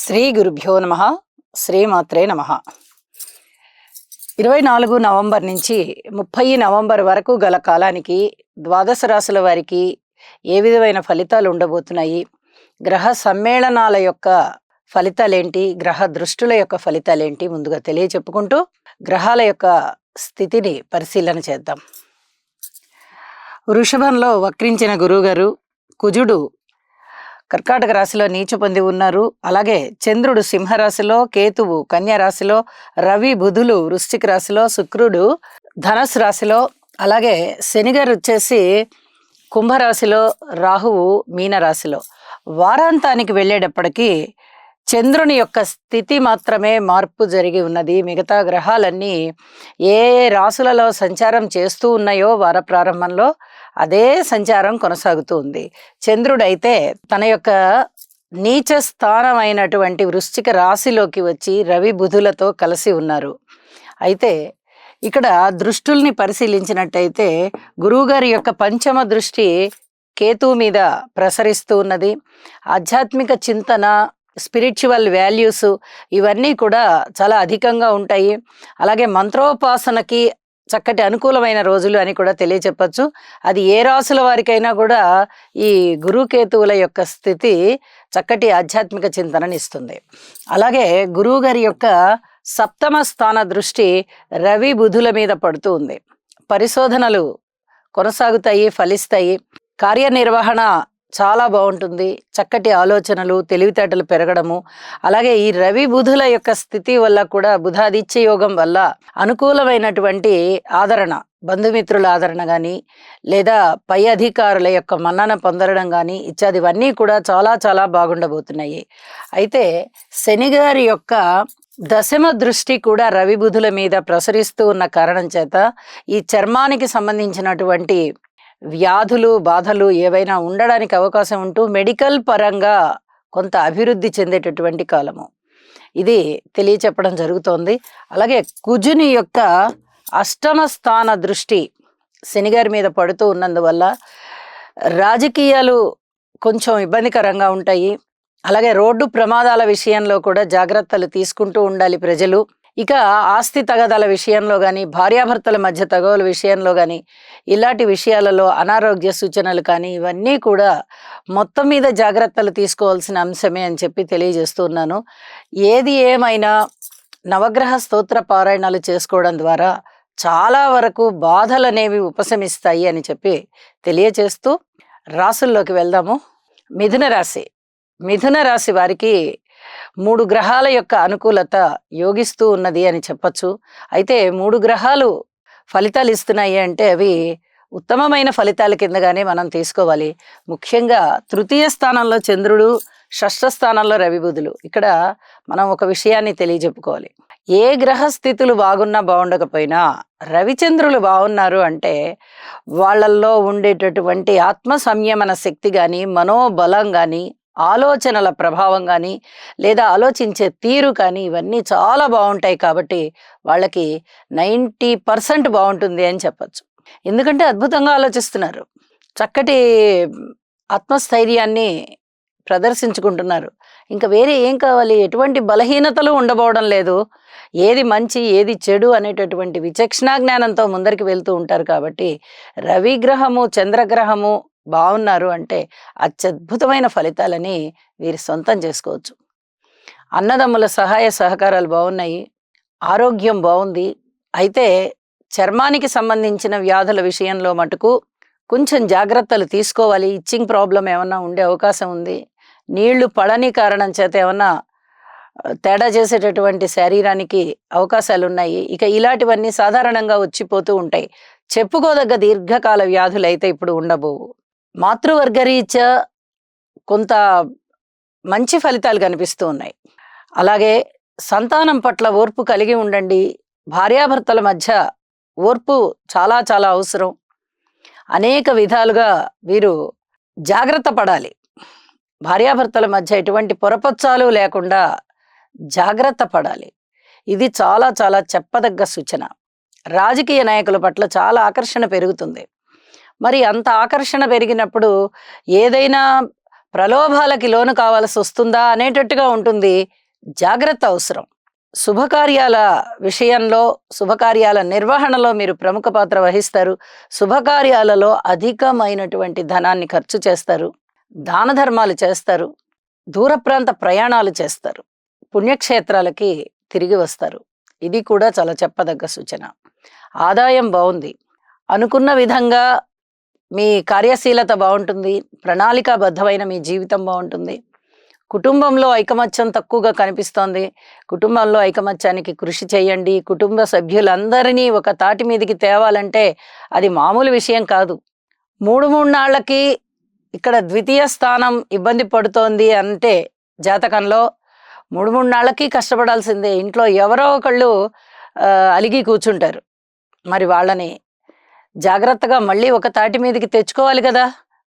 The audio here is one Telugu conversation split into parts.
శ్రీ గురుభ్యో నమ. శ్రీమాత్రే నమ. 24 నవంబర్ నుంచి 30 నవంబర్ వరకు గల కాలానికి ద్వాదశ రాశుల వారికి ఏ విధమైన ఫలితాలు ఉండబోతున్నాయి, గ్రహ సమ్మేళనాల యొక్క ఫలితాలేంటి, గ్రహ దృష్టుల యొక్క ఫలితాలేంటి ముందుగా తెలియచెప్పుకుంటూ గ్రహాల యొక్క స్థితిని పరిశీలన చేద్దాం. వృషభంలో వక్రించిన గురువుగారు, కుజుడు కర్కాటక రాశిలో నీచ పొంది ఉన్నారు. అలాగే చంద్రుడు సింహరాశిలో, కేతువు కన్యా రాశిలో, రవి బుధులు వృశ్చిక రాశిలో, శుక్రుడు ధనస్సు రాశిలో, అలాగే శనిగారు వచ్చేసి కుంభరాశిలో, రాహువు మీనరాశిలో. వారాంతానికి వెళ్ళేటప్పటికీ చంద్రుని యొక్క స్థితి మాత్రమే మార్పు జరిగి ఉన్నది. మిగతా గ్రహాలన్నీ ఏ రాశులలో సంచారం చేస్తూ ఉన్నాయో వార ప్రారంభంలో అదే సంచారం కొనసాగుతూ ఉంది. చంద్రుడైతే తన యొక్క నీచ స్థానమైనటువంటి వృశ్చిక రాశిలోకి వచ్చి రవి బుధులతో కలిసి ఉన్నారు. అయితే ఇక్కడ దృష్టుల్ని పరిశీలించినట్టయితే గురువుగారి యొక్క పంచమ దృష్టి కేతువు మీద ప్రసరిస్తూ ఉన్నది. ఆధ్యాత్మిక చింతన, స్పిరిచువల్ వాల్యూస్ ఇవన్నీ కూడా చాలా అధికంగా ఉంటాయి. అలాగే మంత్రోపాసనకి చక్కటి అనుకూలమైన రోజులు అని కూడా తెలియచెప్పచ్చు. అది ఏ రాసుల వారికైనా కూడా ఈ గురుకేతువుల యొక్క స్థితి చక్కటి ఆధ్యాత్మిక చింతనని ఇస్తుంది. అలాగే గురువు గారి యొక్క సప్తమ స్థాన దృష్టి రవి బుధుల మీద పడుతూ ఉంది. పరిశోధనలు కొనసాగుతాయి, ఫలిస్తాయి. కార్యనిర్వహణ చాలా బాగుంటుంది. చక్కటి ఆలోచనలు, తెలివితేటలు పెరగడము, అలాగే ఈ రవి బుధుల యొక్క స్థితి వల్ల కూడా, బుధాదిత్య యోగం వల్ల అనుకూలమైనటువంటి ఆదరణ, బంధుమిత్రుల ఆదరణ కానీ, లేదా పై అధికారుల యొక్క మన్నన పొందడం కానీ ఇత్యాదివన్నీ కూడా చాలా చాలా బాగుండబోతున్నాయి. అయితే శనిగారి యొక్క దశమ దృష్టి కూడా రవి బుధుల మీద ప్రసరిస్తూ ఉన్న కారణం చేత ఈ చర్మానికి సంబంధించినటువంటి వ్యాధులు, బాధలు ఏవైనా ఉండడానికి అవకాశం ఉంటూ మెడికల్ పరంగా కొంత అభివృద్ధి చెందేటటువంటి కాలము ఇది తెలియచెప్పడం జరుగుతోంది. అలాగే కుజుని యొక్క అష్టమ స్థాన దృష్టి శనిగారి మీద పడుతూ ఉన్నందువల్ల రాజకీయాలు కొంచెం ఇబ్బందికరంగా ఉంటాయి. అలాగే రోడ్డు ప్రమాదాల విషయంలో కూడా జాగ్రత్తలు తీసుకుంటూ ఉండాలి ప్రజలు. ఇక ఆస్తి తగాదాల విషయంలో కానీ, భార్యాభర్తల మధ్య తగవుల విషయంలో కానీ, ఇలాంటి విషయాలలో అనారోగ్య సూచనలు కానీ ఇవన్నీ కూడా మొత్తం మీద జాగ్రత్తలు తీసుకోవాల్సిన అంశమే అని చెప్పి తెలియజేస్తున్నాను. ఏది ఏమైనా నవగ్రహ స్తోత్ర పారాయణాలు చేసుకోవడం ద్వారా చాలా వరకు బాధలు అనేవి ఉపశమిస్తాయి అని చెప్పి తెలియజేస్తూ రాసుల్లోకి వెళ్దాము. మిథున రాశి. మిథున రాశి వారికి 3 గ్రహాల యొక్క అనుకూలత యోగిస్తూ ఉన్నది అని చెప్పచ్చు. అయితే 3 గ్రహాలు ఫలితాలు ఇస్తున్నాయి అంటే అవి ఉత్తమమైన ఫలితాల కిందగానే మనం తీసుకోవాలి. ముఖ్యంగా తృతీయ స్థానంలో చంద్రుడు, షష్ఠ స్థానంలో రవి బుధులు. ఇక్కడ మనం ఒక విషయాన్ని తెలియజెప్పుకోవాలి. ఏ గ్రహ స్థితులు బాగున్నా బాగుండకపోయినా రవిచంద్రులు బాగున్నారు అంటే వాళ్ళల్లో ఉండేటటువంటి ఆత్మ సంయమన శక్తి కానీ, మనోబలం కానీ, ఆలోచనల ప్రభావం కానీ, లేదా ఆలోచించే తీరు కానీ ఇవన్నీ చాలా బాగుంటాయి. కాబట్టి వాళ్ళకి 90% బాగుంటుంది అని చెప్పచ్చు. ఎందుకంటే అద్భుతంగా ఆలోచిస్తున్నారు, చక్కటి ఆత్మస్థైర్యాన్ని ప్రదర్శించుకుంటున్నారు. ఇంకా వేరే ఏం కావాలి? ఎటువంటి బలహీనతలు ఉండబోవడం లేదు. ఏది మంచి, ఏది చెడు అనేటటువంటి విచక్షణా జ్ఞానంతో ముందరికి వెళ్తూ ఉంటారు. కాబట్టి రవిగ్రహము, చంద్రగ్రహము బాగున్నారు అంటే అత్యద్భుతమైన ఫలితాలని వీరి సొంతం చేసుకోవచ్చు. అన్నదమ్ముల సహాయ సహకారాలు బాగున్నాయి, ఆరోగ్యం బాగుంది. అయితే చర్మానికి సంబంధించిన వ్యాధుల విషయంలో మటుకు కొంచెం జాగ్రత్తలు తీసుకోవాలి. ఇచ్చింగ్ ప్రాబ్లం ఏమన్నా ఉండే అవకాశం ఉంది. నీళ్లు పడని కారణం చేత ఏమన్నా తేడా చేసేటటువంటి శరీరానికి అవకాశాలు ఉన్నాయి. ఇక ఇలాంటివన్నీ సాధారణంగా వచ్చిపోతూ ఉంటాయి. చెప్పుకోదగ్గ దీర్ఘకాల వ్యాధులు అయితే ఇప్పుడు ఉండబోవు. మాతృవర్గరీత్యా కొంత మంచి ఫలితాలు కనిపిస్తూ ఉన్నాయి. అలాగే సంతానం పట్ల ఓర్పు కలిగి ఉండండి. భార్యాభర్తల మధ్య ఓర్పు చాలా చాలా అవసరం. అనేక విధాలుగా వీరు జాగ్రత్త పడాలి. భార్యాభర్తల మధ్య ఎటువంటి పొరపచ్చాలు లేకుండా జాగ్రత్త పడాలి. ఇది చాలా చాలా చెప్పదగ్గ సూచన. రాజకీయ నాయకుల పట్ల చాలా ఆకర్షణ పెరుగుతుంది. మరి అంత ఆకర్షణ పెరిగినప్పుడు ఏదైనా ప్రలోభాలకి లోను కావాల్సి వస్తుందా అనేటట్టుగా ఉంటుంది. జాగ్రత్త అవసరం. శుభకార్యాల విషయంలో, శుభకార్యాల నిర్వహణలో మీరు ప్రముఖ పాత్ర వహిస్తారు. శుభకార్యాలలో అధికమైనటువంటి ధనాన్ని ఖర్చు చేస్తారు. దాన ధర్మాలు చేస్తారు. దూర ప్రాంత ప్రయాణాలు చేస్తారు. పుణ్యక్షేత్రాలకి తిరిగి వస్తారు. ఇది కూడా చాలా చెప్పదగ్గ సూచన. ఆదాయం బాగుంది. అనుకున్న విధంగా మీ కార్యశీలత బాగుంటుంది. ప్రణాళికాబద్ధమైన మీ జీవితం బాగుంటుంది. కుటుంబంలో ఐకమత్యం తక్కువగా కనిపిస్తోంది. కుటుంబంలో ఐకమత్యానికి కృషి చేయండి. కుటుంబ సభ్యులందరినీ ఒక తాటి మీదకి తేవాలంటే అది మామూలు విషయం కాదు. 3 నాళ్ళకి ఇక్కడ ద్వితీయ స్థానం ఇబ్బంది పడుతోంది అంటే జాతకంలో 3 నాళ్ళకి కష్టపడాల్సిందే. ఇంట్లో ఎవరో ఒకళ్ళు అలిగి కూర్చుంటారు. మరి వాళ్ళని జాగ్రత్తగా మళ్ళీ ఒక తాటి మీదకి తెచ్చుకోవాలి కదా.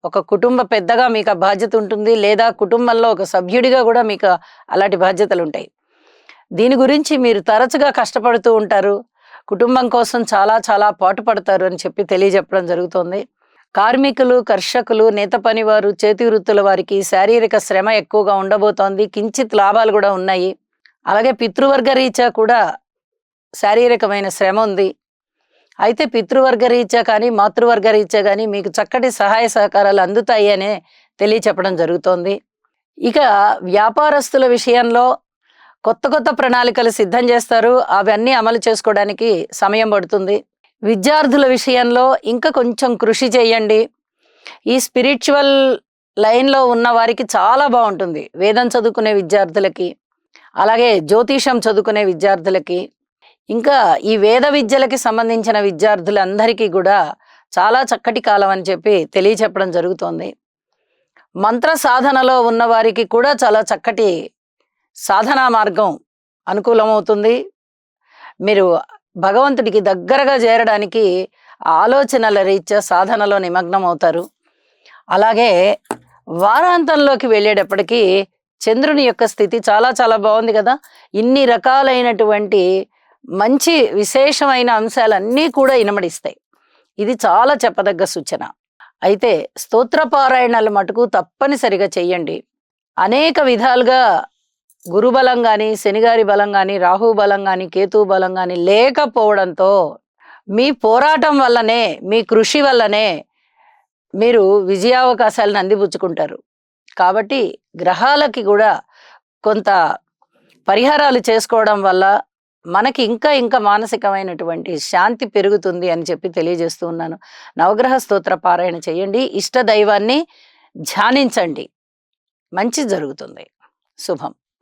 ఒక కుటుంబ పెద్దగా మీకు ఆ బాధ్యత ఉంటుంది. లేదా కుటుంబంలో ఒక సభ్యుడిగా కూడా మీకు అలాంటి బాధ్యతలు ఉంటాయి. దీని గురించి మీరు తరచుగా కష్టపడుతూ ఉంటారు. కుటుంబం కోసం చాలా చాలా పాటుపడతారు అని చెప్పి తెలియజెప్పడం జరుగుతుంది. కార్మికులు, కర్షకులు, నేత పనివారు, చేతి వృత్తుల వారికి శారీరక శ్రమ ఎక్కువగా ఉండబోతోంది. కించిత్ లాభాలు కూడా ఉన్నాయి. అలాగే పితృవర్గ రీత్యా కూడా శారీరకమైన శ్రమ ఉంది. అయితే పితృవర్గ రీత్యా కానీ, మాతృవర్గ రీత్యా కానీ మీకు చక్కటి సహాయ సహకారాలు అందుతాయి అనే తెలియచెప్పడం జరుగుతోంది. ఇక వ్యాపారస్తుల విషయంలో కొత్త కొత్త ప్రణాళికలు సిద్ధం చేస్తారు. అవన్నీ అమలు చేసుకోవడానికి సమయం పడుతుంది. విద్యార్థుల విషయంలో ఇంకా కొంచెం కృషి చేయండి. ఈ స్పిరిచువల్ లైన్లో ఉన్న వారికి చాలా బాగుంటుంది. వేదం చదువుకునే విద్యార్థులకి, అలాగే జ్యోతిషం చదువుకునే విద్యార్థులకి, ఇంకా ఈ వేద విద్యలకి సంబంధించిన విద్యార్థులందరికీ కూడా చాలా చక్కటి కాలం అని చెప్పి తెలియచెప్పడం జరుగుతోంది. మంత్ర సాధనలో ఉన్న వారికి కూడా చాలా చక్కటి సాధనా మార్గం అనుకూలమవుతుంది. మీరు భగవంతుడికి దగ్గరగా చేరడానికి ఆలోచనల రీత్యా సాధనలో నిమగ్నం అవుతారు. అలాగే వారాంతంలోకి వెళ్ళేటప్పటికీ చంద్రుని యొక్క స్థితి చాలా చాలా బాగుంది కదా. ఇన్ని రకాలైనటువంటి మంచి విశేషమైన అంశాలన్నీ కూడా ఇనమడిస్తాయి. ఇది చాలా చెప్పదగ్గ సూచన. అయితే స్తోత్రపారాయణాలు మటుకు తప్పనిసరిగా చెయ్యండి. అనేక విధాలుగా గురుబలం కానీ, శనిగారి బలం కానీ, రాహు బలం కానీ, కేతు బలం కానీ లేకపోవడంతో మీ పోరాటం వల్లనే, మీ కృషి వల్లనే మీరు విజయావకాశాలను అందిపుచ్చుకుంటారు. కాబట్టి గ్రహాలకి కూడా కొంత పరిహారాలు చేసుకోవడం వల్ల మనకి ఇంకా ఇంకా మానసికమైనటువంటి శాంతి పెరుగుతుంది అని చెప్పి తెలియజేస్తూ ఉన్నాను. నవగ్రహ స్తోత్ర పారాయణ చేయండి. ఇష్ట దైవాన్ని ధ్యానించండి. మంచి జరుగుతుంది. శుభం.